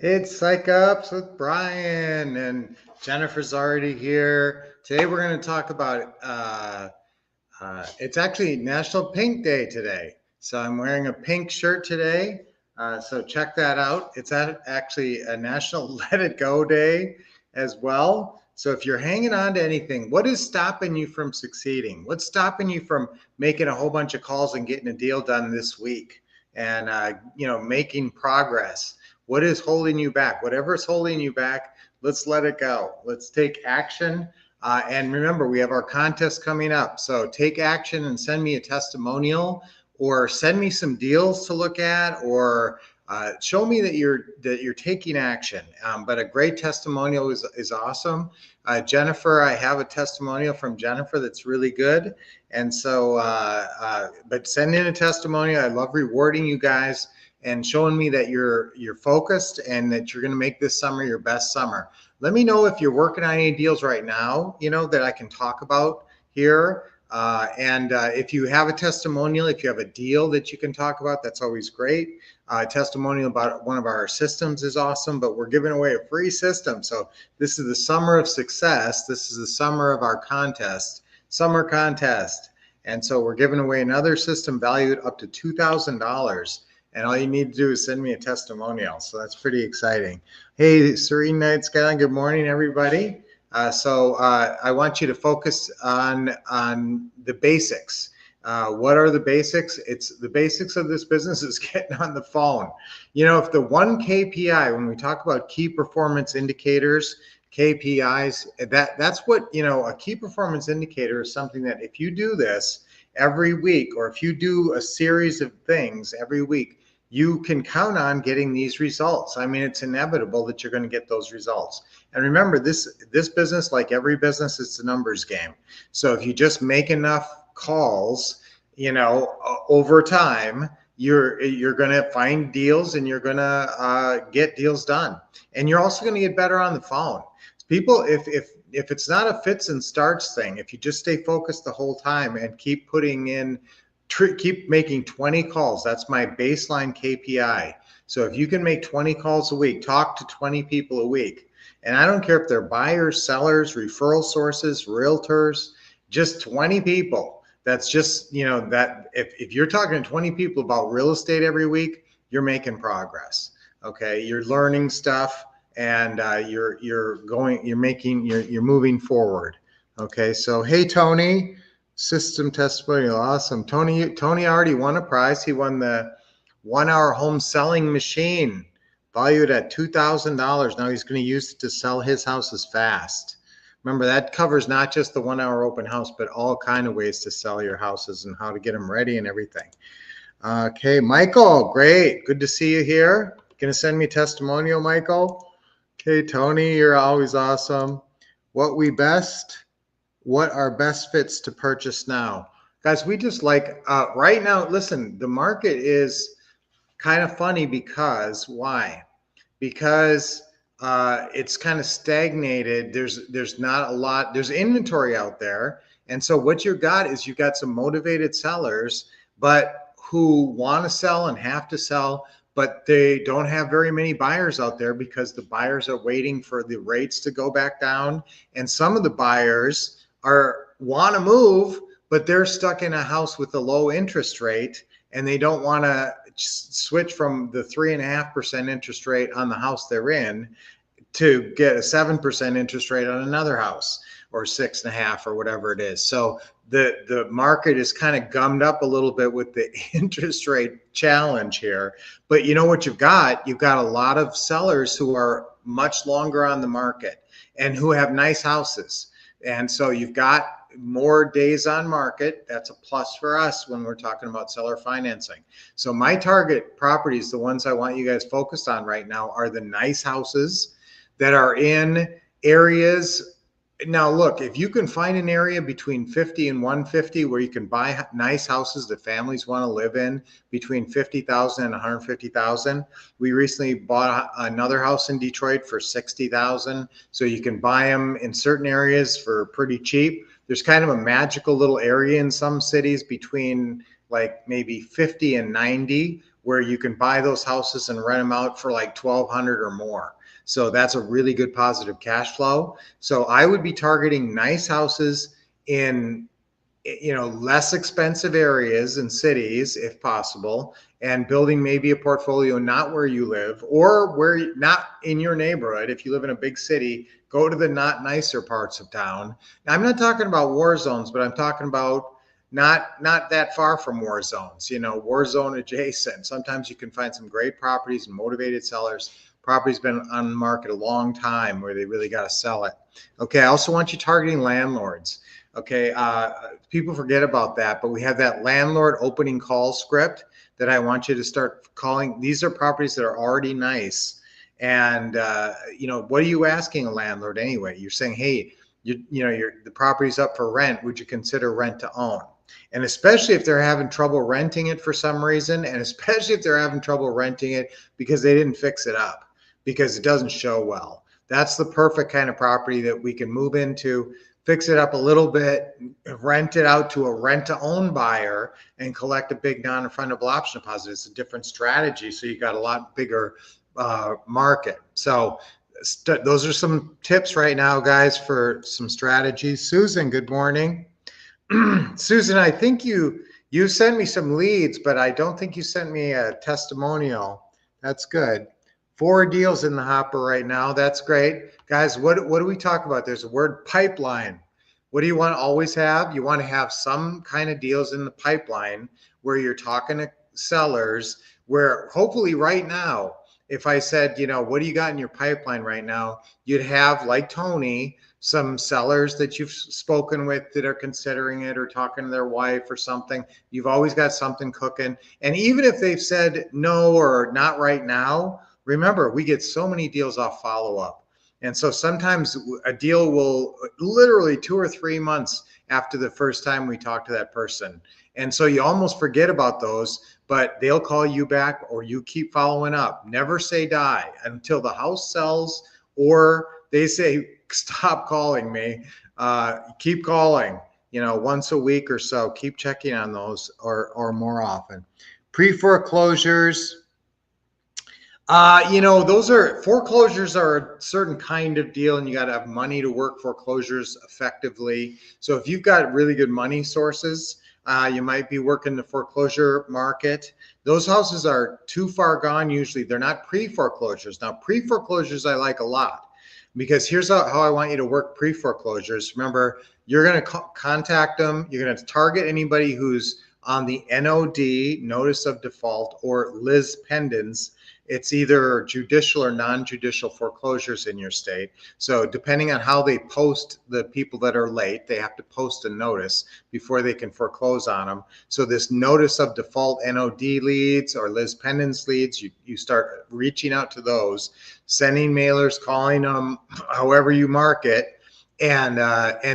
It's Psych Ups with Brian, and Jennifer's already here. Today we're going to talk about it's actually National Pink Day today. So I'm wearing a pink shirt today. So check that out. It's actually a National Let It Go Day as well. So if you're hanging on to anything, what is stopping you from succeeding? What's stopping you from making a whole bunch of calls and getting a deal done this week and making progress? What is holding you back? Whatever is holding you back, let's let it go. Let's take action. And remember, we have our contest coming up. So take action and send me a testimonial, or send me some deals to look at, or show me that you're taking action. But a great testimonial is awesome. Jennifer, I have a testimonial from Jennifer that's really good. And so, but send in a testimonial. I love rewarding you guys and showing me that you're focused and that you're going to make this summer your best summer. Let me know if you're working on any deals right now, that I can talk about here. And if you have a testimonial, if you have a deal that you can talk about, that's always great. Testimonial about one of our systems is awesome, but we're giving away a free system. So this is the summer of success. This is the summer of our contest, summer contest. And so we're giving away another system valued up to $2,000. And all you need to do is send me a testimonial. So that's pretty exciting. Hey, Serene Night Sky, good morning, everybody. I want you to focus on the basics. What are the basics? It's the basics of this business is getting on the phone. If the one KPI, when we talk about key performance indicators, KPIs, that's what, a key performance indicator is something that if you do this every week, or if you do a series of things every week, you can count on getting these results. I mean, it's inevitable that you're going to get those results. And remember, this business, like every business, it's a numbers game. So if you just make enough calls, over time, you're going to find deals and you're going to get deals done. And you're also going to get better on the phone. People, if it's not a fits and starts thing, if you just stay focused the whole time and keep making 20 calls. That's my baseline KPI. So if you can make 20 calls a week, talk to 20 people a week, and I don't care if they're buyers, sellers, referral sources, realtors, just 20 people. That's just, that if you're talking to 20 people about real estate every week, you're making progress. Okay. You're learning stuff and you're moving forward. Okay. So, hey, Tony. System testimonial, awesome. Tony already won a prize. He won the 1-hour home selling machine valued at $2,000. Now he's going to use it to sell his houses fast. Remember, that covers not just the 1-hour open house, but all kind of ways to sell your houses and how to get them ready and everything. Okay, Michael, great. Good to see you here. Going to send me a testimonial, Michael? Okay, Tony, you're always awesome. What are best fits to purchase now? Guys, we just right now, listen, the market is kind of funny because why? Because it's kind of stagnated. There's not a lot, there's inventory out there. And so what you've got some motivated sellers, but who want to sell and have to sell, but they don't have very many buyers out there because the buyers are waiting for the rates to go back down. And some of the buyers want to move, but they're stuck in a house with a low interest rate and they don't want to switch from the 3.5% interest rate on the house they're in to get a 7% interest rate on another house, or 6.5% or whatever it is. So the market is kind of gummed up a little bit with the interest rate challenge here. But you know what you've got? You've got a lot of sellers who are much longer on the market and who have nice houses. And so you've got more days on market. That's a plus for us when we're talking about seller financing. So my target properties, the ones I want you guys focused on right now, are the nice houses that are in areas. Now, look, if you can find an area between 50 and 150 where you can buy nice houses that families want to live in between 50,000 and 150,000. We recently bought another house in Detroit for 60,000. So you can buy them in certain areas for pretty cheap. There's kind of a magical little area in some cities between like maybe 50 and 90 where you can buy those houses and rent them out for like 1,200 or more. So that's a really good positive cash flow. So I would be targeting nice houses in less expensive areas and cities if possible, and building maybe a portfolio not where you live or where not in your neighborhood. If you live in a big city, go to the not nicer parts of town. Now, I'm not talking about war zones, but I'm talking about not that far from war zones, war zone adjacent. Sometimes you can find some great properties and motivated sellers. Property's been on the market a long time where they really got to sell it. Okay, I also want you targeting landlords. Okay, people forget about that, but we have that landlord opening call script that I want you to start calling. These are properties that are already nice. And, what are you asking a landlord anyway? You're saying, hey, the property's up for rent. Would you consider rent to own? And especially if they're having trouble renting it for some reason, and especially if they're having trouble renting it because they didn't fix it up, because it doesn't show well. That's the perfect kind of property that we can move into, fix it up a little bit, rent it out to a rent-to-own buyer, and collect a big non-refundable option deposit. It's a different strategy, so you got a lot bigger market. So those are some tips right now, guys, for some strategies. Susan, good morning. Susan, I think you sent me some leads, but I don't think you sent me a testimonial. That's good. 4 deals in the hopper right now. That's great. Guys, what do we talk about? There's a word pipeline. What do you want to always have? You want to have some kind of deals in the pipeline where you're talking to sellers, where hopefully right now, if I said, what do you got in your pipeline right now? You'd have, like Tony, some sellers that you've spoken with that are considering it or talking to their wife or something. You've always got something cooking. And even if they've said no or not right now, remember, we get so many deals off follow-up. And so sometimes a deal will literally 2 or 3 months after the first time we talk to that person. And so you almost forget about those, but they'll call you back or you keep following up. Never say die until the house sells or they say, stop calling me. Keep calling, once a week or so. Keep checking on those or more often. Pre-foreclosures. Those are foreclosures are a certain kind of deal, and you got to have money to work foreclosures effectively. So if you've got really good money sources, you might be working the foreclosure market. Those houses are too far gone. Usually they're not pre-foreclosures. Now, pre-foreclosures I like a lot, because here's how I want you to work pre-foreclosures. Remember, you're going to contact them. You're going to target anybody who's on the NOD, notice of default, or lis pendens. It's either judicial or non-judicial foreclosures in your state. So depending on how they post the people that are late, they have to post a notice before they can foreclose on them. So this notice of default NOD leads or lis pendens leads, you start reaching out to those, sending mailers, calling them, however you mark it. And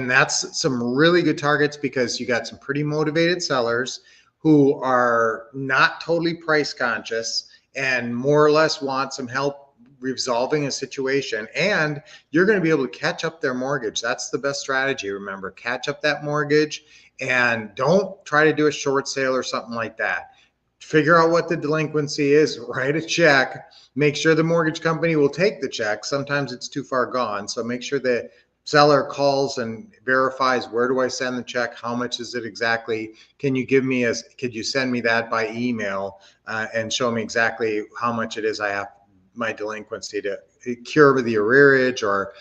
that's some really good targets, because you got some pretty motivated sellers who are not totally price conscious and more or less want some help resolving a situation. And you're going to be able to catch up their mortgage. That's the best strategy. Remember, catch up that mortgage, and don't try to do a short sale or something like that. Figure out what the delinquency is, write a check, make sure the mortgage company will take the check. Sometimes it's too far gone. So make sure the seller calls and verifies, where do I send the check? How much is it exactly? Could you send me that by email and show me exactly how much it is I have my delinquency to cure the arrearage or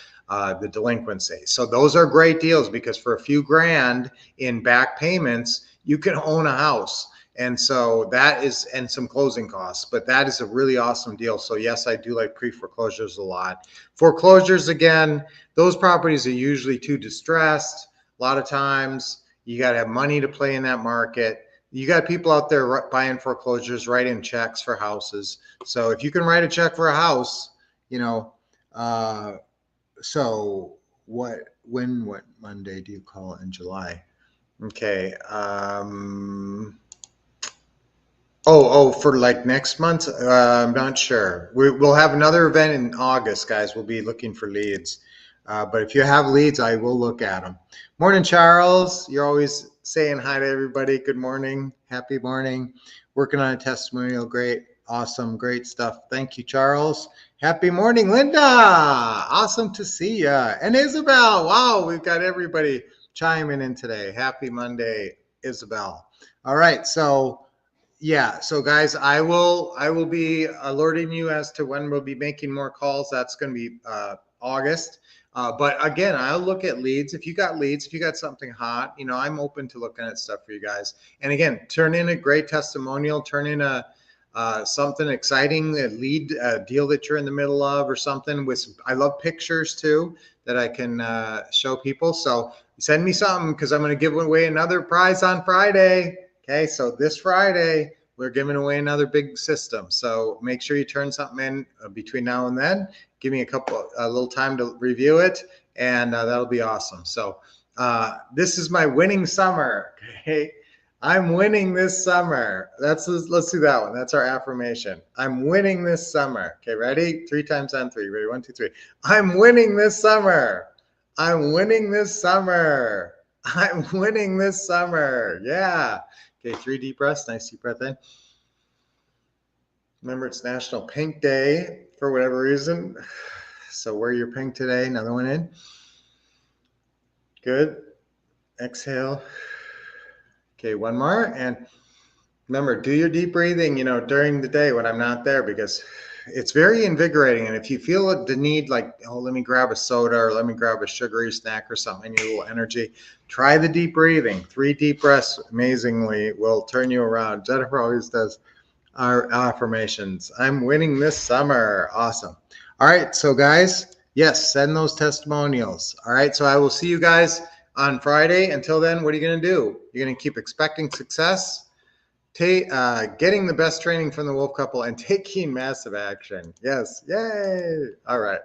the delinquency. So those are great deals, because for a few grand in back payments, you can own a house. And so and some closing costs, but that is a really awesome deal. So yes, I do like pre-foreclosures a lot. Foreclosures, again, those properties are usually too distressed. A lot of times you got to have money to play in that market. You got people out there buying foreclosures, writing checks for houses. So if you can write a check for a house, so what Monday do you call it in July? Okay. For like next month? I'm not sure. We'll have another event in August, guys. We'll be looking for leads. But if you have leads, I will look at them. Morning, Charles. You're always saying hi to everybody. Good morning. Happy morning. working on a testimonial. Great. Awesome. Great stuff. Thank you, Charles. Happy morning, Linda. Awesome to see you. And Isabel. Wow, we've got everybody chiming in today. Happy Monday, Isabel. All right. So yeah, so guys, I will be alerting you as to when we'll be making more calls. That's going to be August. But again, I'll look at leads. If you got leads, if you got something hot, I'm open to looking at stuff for you guys. And again, turn in a great testimonial, turn in a something exciting, a lead deal that you're in the middle of or something I love pictures too that I can show people. So send me something because I'm going to give away another prize on Friday. Okay, so this Friday, we're giving away another big system. So make sure you turn something in between now and then. Give me a little time to review it, and that'll be awesome. So this is my winning summer. Okay, I'm winning this summer. Let's do that one. That's our affirmation. I'm winning this summer. Okay, ready? 3 times on 3. Ready? 1, 2, 3. I'm winning this summer. I'm winning this summer. I'm winning this summer. Yeah. Okay, 3 deep breaths. Nice deep breath in. Remember, it's National Pink Day for whatever reason. So wear your pink today. Another one in. Good. Exhale. Okay, one more. And remember, do your deep breathing, during the day when I'm not there, because it's very invigorating. And if you feel the need, like, oh, let me grab a soda or let me grab a sugary snack or something, you need a little energy, try the deep breathing. 3 deep breaths, amazingly, will turn you around. Jennifer always does our affirmations. I'm winning this summer. Awesome. All right. So guys, yes, send those testimonials. All right. So I will see you guys on Friday. Until then, what are you going to do? You're going to keep expecting success, getting the best training from the Wolf Couple, and taking massive action. Yes. Yay. All right.